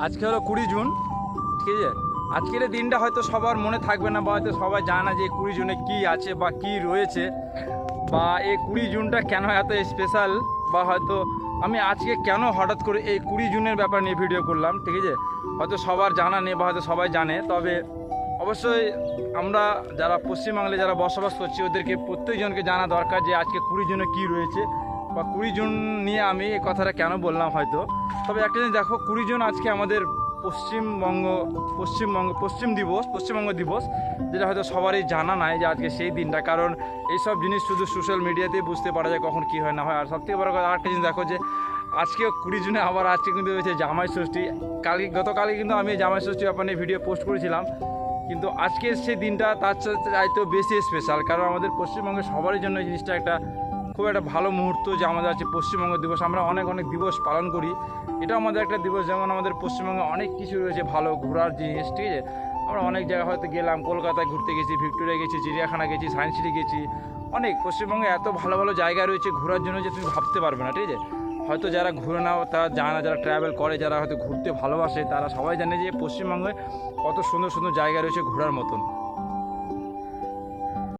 আজকে হলো 20 জুন, ঠিক আছে। আজকের এই দিনটা হয়তো সবার মনে থাকবে না, বা হয়তো সবাই জানে না যে 20 জুনে কী আছে বা কী রয়েছে, বা এই 20 জুনটা কেন এত স্পেশাল, বা হয়তো আমি আজকে কেন হঠাৎ করে এই 20 জুনের ব্যাপার নিয়ে ভিডিও করলাম, ঠিক আছে। হয়তো সবার জানা নেই বা হয়তো সবাই জানে, তবে অবশ্যই আমরা যারা পশ্চিমবাংলায় যারা বসবাস করছি ওদেরকে প্রত্যেকজনকে জানা দরকার যে আজকে 20 জুনে কী রয়েছে, বা 20 জুন নিয়ে আমি এই কথাটা কেন বললাম হয়তো। তবে একটা জিনিস দেখো, 20 জুন আজকে আমাদের পশ্চিমবঙ্গ দিবস, যেটা হয়তো সবারই জানা নাই যে আজকে সেই দিনটা। কারণ এইসব জিনিস শুধু সোশ্যাল মিডিয়াতেই বুঝতে পারা যায় কখন কী হয় না হয়। আর সবথেকে বড় কথা আরেকটা জিনিস দেখো যে আজকে 20 জুনে আবার আজকে কিন্তু হয়েছে জামাই ষষ্ঠী। গতকালকে কিন্তু আমি জামাই ষষ্ঠীর ব্যাপার নিয়ে ভিডিও পোস্ট করেছিলাম, কিন্তু আজকের সেই দিনটা তার চাইতেও বেশি স্পেশাল। কারণ আমাদের পশ্চিমবঙ্গের সবারই জন্য এই জিনিসটা একটা খুব একটা ভালো মুহূর্ত যে আমাদের আছে পশ্চিমবঙ্গ দিবস। আমরা অনেক অনেক দিবস পালন করি, এটা আমাদের একটা দিবস। যেমন আমাদের পশ্চিমবঙ্গে অনেক কিছু রয়েছে ভালো ঘোরার জিনিস, ঠিক আছে। আমরা অনেক জায়গায় হয়তো গেলাম, কলকাতায় ঘুরতে গেছি, ভিক্টোরিয়া গেছি, চিড়িয়াখানা গেছি, সায়েন্স সিটি গেছি, অনেক পশ্চিমবঙ্গে এত ভালো ভালো জায়গা রয়েছে ঘোরার জন্য যে তুমি ভাবতে পারবে না, ঠিক আছে। হয়তো যারা ঘুরে নাও তারা জানে না, যারা ট্রাভেল করে, যারা হয়তো ঘুরতে ভালোবাসে, তারা সবাই জানে যে পশ্চিমবঙ্গে কত সুন্দর সুন্দর জায়গা রয়েছে ঘোরার মতন।